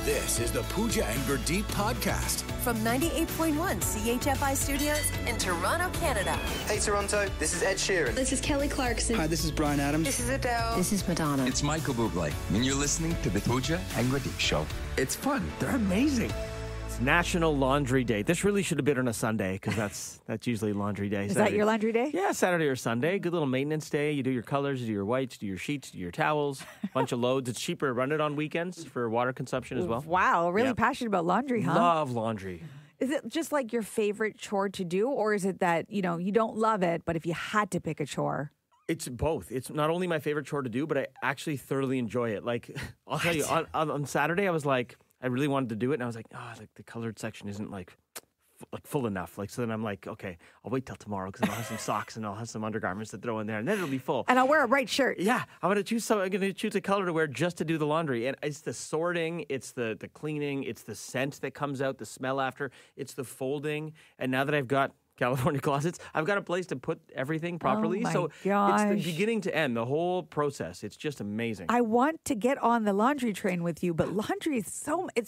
This is the Pooja and Gurdeep podcast. From 98.1 CHFI Studios in Toronto, Canada. Hey Toronto, this is Ed Sheeran. This is Kelly Clarkson. Hi, this is Bryan Adams. This is Adele. This is Madonna. It's Michael Bublé, and you're listening to the Pooja and Gurdeep Show. It's fun. They're amazing. It's National Laundry Day. This really should have been on a Sunday because that's usually laundry day. Is that your laundry day? Yeah, Saturday or Sunday. Good little maintenance day. You do your colors, you do your whites, do your sheets, do your towels, bunch of loads. It's cheaper to run it on weekends for water consumption as well. Wow, really Yep. passionate about laundry, huh? Love laundry. Is it just like your favorite chore to do, or is it that, you don't love it, but if you had to pick a chore? It's both. It's not only my favorite chore to do, but I actually thoroughly enjoy it. Like, I'll tell you, on Saturday, I was like, I really wanted to do it, and I was like, the colored section isn't like full enough. Like, so then I'm like, okay, I'll wait till tomorrow because I'll have some socks and I'll have some undergarments to throw in there, and then it'll be full. And I'll wear a bright shirt. Yeah, I'm gonna choose a color to wear just to do the laundry, and it's the sorting, it's the cleaning, it's the scent that comes out, the smell after, it's the folding, and now that I've got California closets, I've got a place to put everything properly. Oh my so gosh. It's the beginning to end, the whole process. It's just amazing. I want to get on the laundry train with you, but laundry is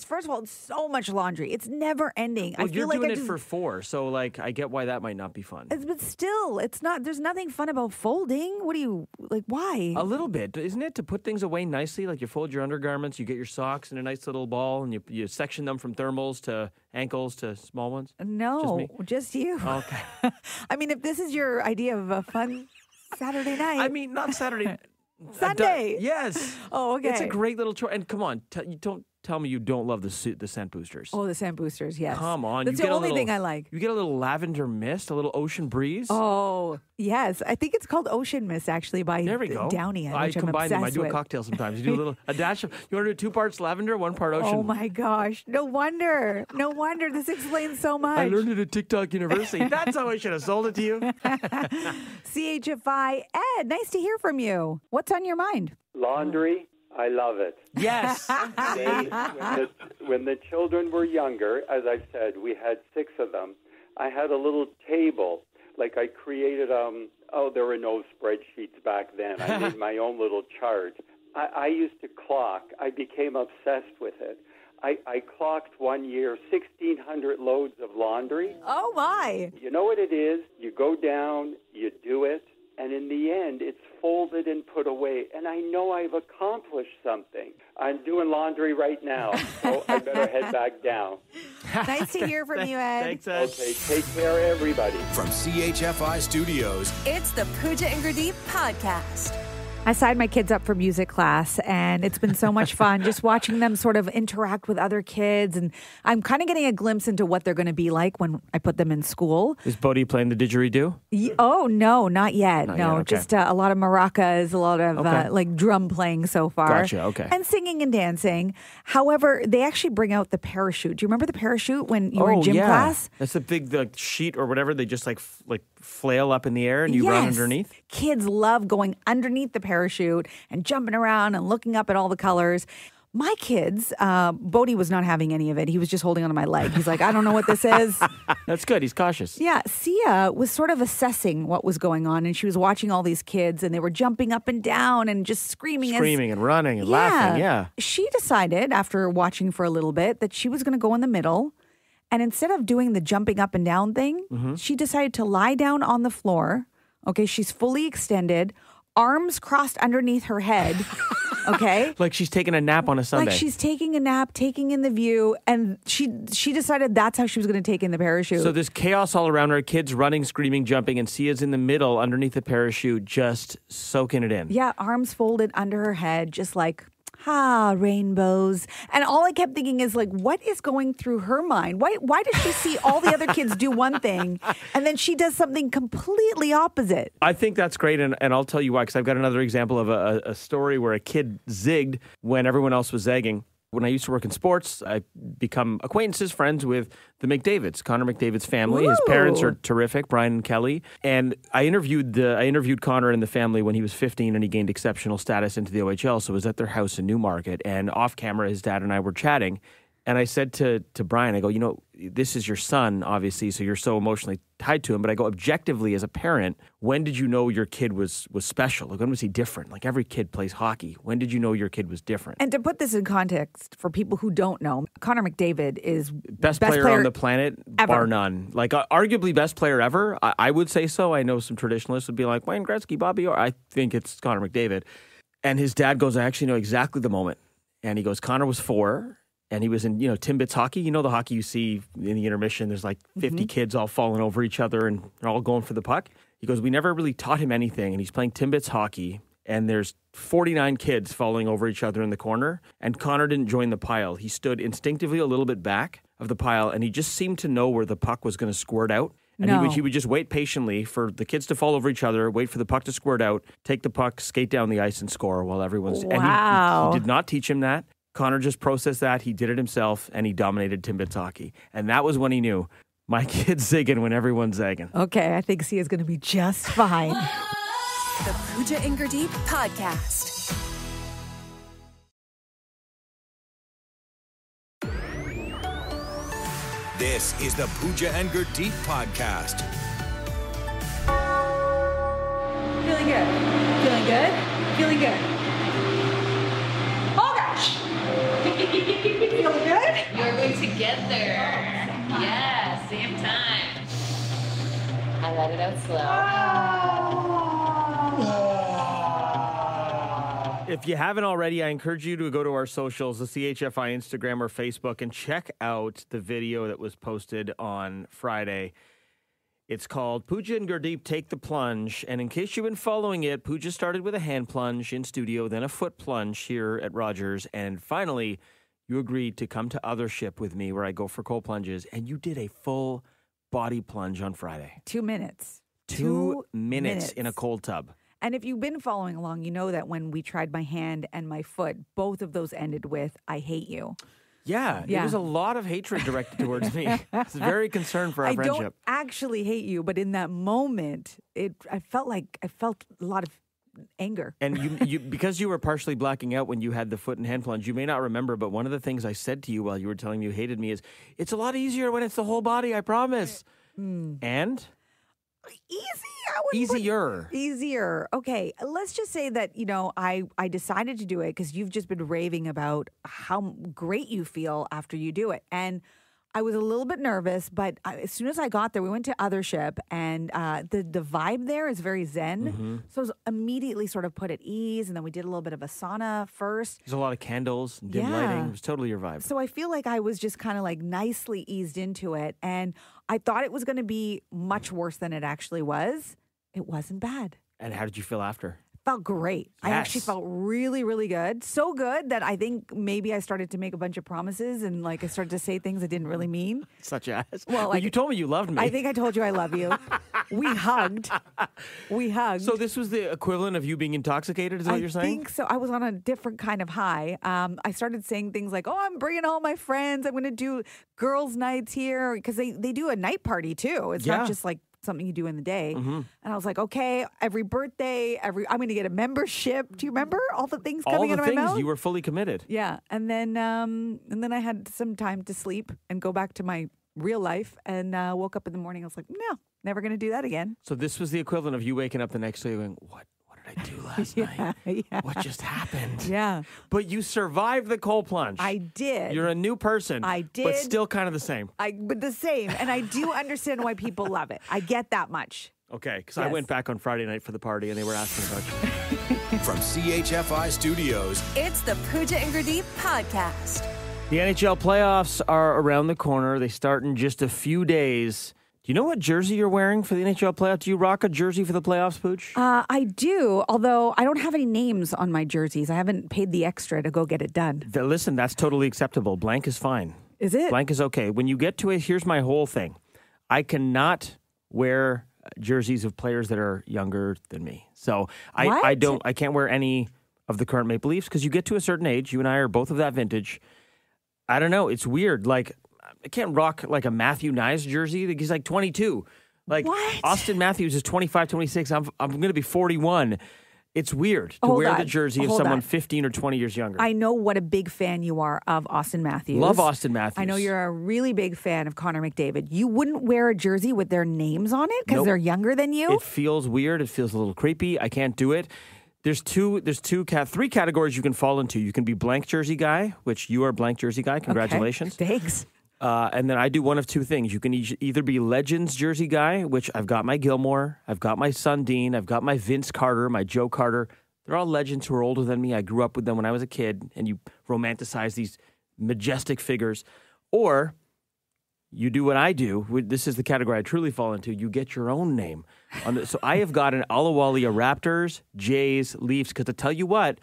first of all, it's so much laundry. It's never ending. Well, I feel you're like doing it for 4, so like I get why that might not be fun. But still, it's not. There's nothing fun about folding. What do you like? Why? A little bit, isn't it? To put things away nicely, like you fold your undergarments, you get your socks in a nice little ball, and you section them from thermals to ankles to small ones. No, just you. Okay. I mean, if this is your idea of a fun Saturday night. I mean, not Saturday. Sunday. Yes. Oh, okay. It's a great little chore. And come on, you don't tell me you don't love the scent boosters. Oh, the scent boosters, yes. Come on. That's the only thing I like. You get a little lavender mist, a little ocean breeze. Oh, yes. I think it's called Ocean Mist, actually, by There we go. Downey. I which I'm combine them. I obsessed do with. a cocktail sometimes. You do a dash of, you want to do 2 parts lavender, 1 part ocean? Oh, my gosh. No wonder. No wonder. This explains so much. I learned it at TikTok University. That's how I should have sold it to you. CHFI. Ed, nice to hear from you. What's on your mind? Laundry, I love it. Yes. When the children were younger, as I said, we had 6 of them. I had a little table. Like I created, there were no spreadsheets back then. I made my own little chart. I used to clock. I became obsessed with it. I clocked one year 1,600 loads of laundry. Oh, my. You know what it is? You go down, you do it, and in the end, it's folded and put away. And I know I've accomplished something. I'm doing laundry right now, so I better head back down. Nice to hear from you, Ed. Thanks, Ed. Okay, take care, everybody. From CHFI Studios, It's the Pooja and Gurdeep podcast. I signed my kids up for music class, and it's been so much fun just watching them sort of interact with other kids. And I'm kind of getting a glimpse into what they're going to be like when I put them in school. Is Bodhi playing the didgeridoo? Oh, no, not yet. Not no, yet, okay. Just a lot of maracas, a lot of Okay. like drum playing so far. Gotcha, okay. And singing and dancing. However, they actually bring out the parachute. Do you remember the parachute when you were in gym class? That's the big sheet or whatever. They just like flail up in the air and you run underneath. Kids love going underneath the parachute and jumping around and looking up at all the colors. My kids, Bodhi was not having any of it. He was just holding onto my leg. He's like, I don't know what this is. That's good. He's cautious. Yeah, Sia was sort of assessing what was going on, and she was watching all these kids, and they were jumping up and down and just screaming and running and laughing. Yeah. She decided, after watching for a little bit, that she was going to go in the middle. And instead of doing the jumping up and down thing, she decided to lie down on the floor. Okay, she's fully extended, arms crossed underneath her head. Okay. Like she's taking a nap on a Sunday. Like she's taking a nap, taking in the view, and she decided that's how she was going to take in the parachute. So there's chaos all around her, kids running, screaming, jumping, and Sia's in the middle underneath the parachute, just soaking it in. Yeah, arms folded under her head, just like, rainbows. And all I kept thinking is like, what is going through her mind? Why does she see all the other kids do one thing and then she does something completely opposite? I think that's great, and I'll tell you why, because I've got another example of a story where a kid zigged when everyone else was zagging. When I used to work in sports, I become acquaintances, friends with the McDavids, Connor McDavid's family. Ooh. His parents are terrific, Brian and Kelly. And I interviewed Connor and the family when he was 15 and he gained exceptional status into the OHL. So I was at their house in Newmarket, and off camera, his dad and I were chatting. And I said to Brian, I go, this is your son, obviously, so you're so emotionally tied to him. But I go, objectively, as a parent, when did you know your kid was special? Like, when was he different? Like, every kid plays hockey. When did you know your kid was different? And to put this in context for people who don't know, Connor McDavid is best player on the planet, ever. Bar none. Like, arguably best player ever. I would say so. I know some traditionalists would be like, Wayne Gretzky, Bobby Orr. I think it's Connor McDavid. And his dad goes, I actually know exactly the moment. And he goes, Connor was 4. And he was in, Timbits hockey. You know the hockey you see in the intermission. There's like 50 kids all falling over each other and they're all going for the puck. He goes, we never really taught him anything. And he's playing Timbits hockey. And there's 49 kids falling over each other in the corner. And Connor didn't join the pile. He stood instinctively a little bit back of the pile. And he just seemed to know where the puck was going to squirt out. And he would just wait patiently for the kids to fall over each other, wait for the puck to squirt out, take the puck, skate down the ice and score while everyone's... Wow. And he did not teach him that. Connor just processed that. He did it himself, and he dominated Timbits hockey. And that was when he knew, my kid's zigging when everyone's zagging. Okay, I think Sia's going to be just fine. The Pooja and Gurdeep podcast. This is the Pooja and Gurdeep podcast. Feeling good. Feeling good? Feeling good. Oh, gosh. Feeling good? You're going to get there. Yeah, same time. I let it out slow. If you haven't already, I encourage you to go to our socials, the CHFI Instagram or Facebook, and check out the video that was posted on Friday. It's called Pooja and Gurdeep Take the Plunge. And in case you've been following it, Pooja started with a hand plunge in studio, then a foot plunge here at Rogers. And finally, you agreed to come to Othership with me where I go for cold plunges. And you did a full body plunge on Friday. 2 minutes. 2 minutes in a cold tub. And if you've been following along, you know that when we tried my hand and my foot, both of those ended with, I hate you. Yeah, there was a lot of hatred directed towards me. I was very concerned for our friendship. I don't actually hate you, but in that moment, I felt a lot of anger. And you because you were partially blacking out when you had the foot and hand plunge, you may not remember, but one of the things I said to you while you were telling me you hated me is, it's a lot easier when it's the whole body, I promise. And? Easier. Easier. Okay. Let's just say that, I decided to do it because you've just been raving about how great you feel after you do it. And I was a little bit nervous, but as soon as I got there, we went to Othership, and the vibe there is very zen. So I was immediately sort of put at ease, and then we did a little bit of a sauna first. There's a lot of candles and dim lighting. It was totally your vibe. So I feel like I was just kind of like nicely eased into it, and I thought it was going to be much worse than it actually was. It wasn't bad. And how did you feel after? Felt great. I actually felt really, really good. So good that I think maybe I started to make a bunch of promises and I started to say things I didn't really mean. Such as? Well, you told me you loved me. I think I told you I love you. We hugged. So this was the equivalent of you being intoxicated, is what you're saying? I think so. I was on a different kind of high. I started saying things like, I'm bringing all my friends. I'm going to do girls' nights here. Because they do a night party, too. It's not just something you do in the day. And I was like, okay, every birthday, I'm going to get a membership. Do you remember all the things coming out of my mouth? All the things, you were fully committed. Yeah. And then I had some time to sleep and go back to my real life, and woke up in the morning. I was like, no, never going to do that again. So this was the equivalent of you waking up the next day going, what did I do last night? Yeah. What just happened? Yeah. But you survived the cold plunge. I did. You're a new person. I did. But still kind of the same. But the same. And I do understand why people love it. I get that much. Okay, because I went back on Friday night for the party and they were asking about you. From CHFI Studios, It's the Pooja and Gurdeep podcast. The NHL playoffs are around the corner. They start in just a few days. Do you know what jersey you're wearing for the NHL playoffs? Do you rock a jersey for the playoffs, Pooch? I do, although I don't have any names on my jerseys. I haven't paid the extra to go get it done. Listen, that's totally acceptable. Blank is fine. Is it? Blank is okay. When you get to it, here's my whole thing. I cannot wear jerseys of players that are younger than me. So I can't wear any of the current Maple Leafs because you get to a certain age. You and I are both of that vintage. I don't know. It's weird. Like, I can't rock like a Matthew Nyes jersey. He's like 22. Like, what? Austin Matthews is 25, 26. I'm going to be 41. It's weird to Hold wear the on. jersey of Hold someone on. 15 or 20 years younger. I know what a big fan you are of Austin Matthews. Love Austin Matthews. I know you're a really big fan of Connor McDavid. You wouldn't wear a jersey with their names on it because Nope. they're younger than you? It feels weird. It feels a little creepy. I can't do it. There's three categories you can fall into. You can be blank jersey guy, which you are blank jersey guy. Congratulations. Okay. Thanks. And then I do one of two things. You can either be Legends jersey guy, which I've got my Gilmore, I've got my Sundin, I've got my Vince Carter, my Joe Carter. They're all legends who are older than me. I grew up with them when I was a kid, and you romanticize these majestic figures. Or you do what I do. This is the category I truly fall into. You get your own name. So I have got an Alawalia Raptors, Jays, Leafs, because to tell you what,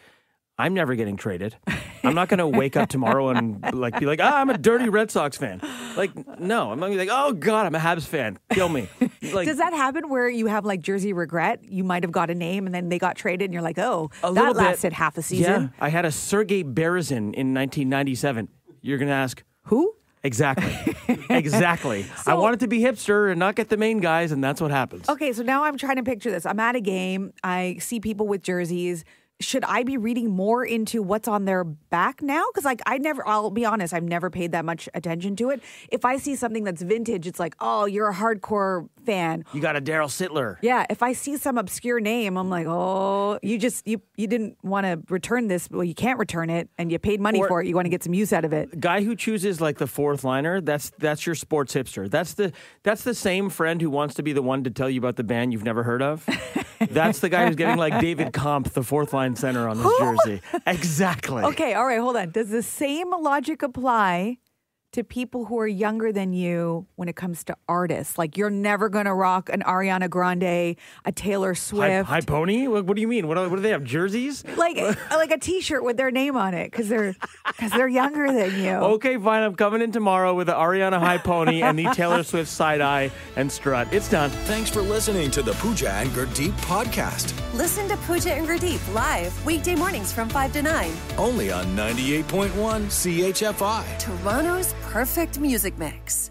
I'm never getting traded. I'm not going to wake up tomorrow and be like, I'm a dirty Red Sox fan. Like, no, I'm not going to be like, oh, God, I'm a Habs fan. Kill me. Like, Does that happen where you have like jersey regret? You might have got a name and then they got traded and you're like, oh, that lasted half a season. Yeah, I had a Sergei Berezin in 1997. You're going to ask, who? Exactly. Exactly. I wanted to be hipster and not get the main guys, and that's what happens. Okay, so now I'm trying to picture this. I'm at a game. I see people with jerseys. Should I be reading more into what's on their back now? Because I'll be honest, I've never paid that much attention to it. If I see something that's vintage, it's like, oh, you're a hardcore fan. You got a Daryl Sittler. Yeah, if I see some obscure name, I'm like, oh, you didn't want to return this. Well, you can't return it, and you paid money for it. You want to get some use out of it. Guy who chooses like the fourth liner, that's your sports hipster. That's the same friend who wants to be the one to tell you about the band you've never heard of. That's the guy who's getting like David Comp, the fourth line center on his jersey. Exactly. Okay, all right, hold on. Does the same logic apply to people who are younger than you when it comes to artists? Like, you're never going to rock an Ariana Grande, a Taylor Swift. High Pony? What do you mean? What do they have, jerseys? Like a T-shirt with their name on it because they're younger than you. Okay, fine. I'm coming in tomorrow with the Ariana High Pony and the Taylor Swift side-eye and strut. It's done. Thanks for listening to the Pooja and Gurdeep podcast. Listen to Pooja and Gurdeep live weekday mornings from 5 to 9. Only on 98.1 CHFI. Toronto's perfect music mix.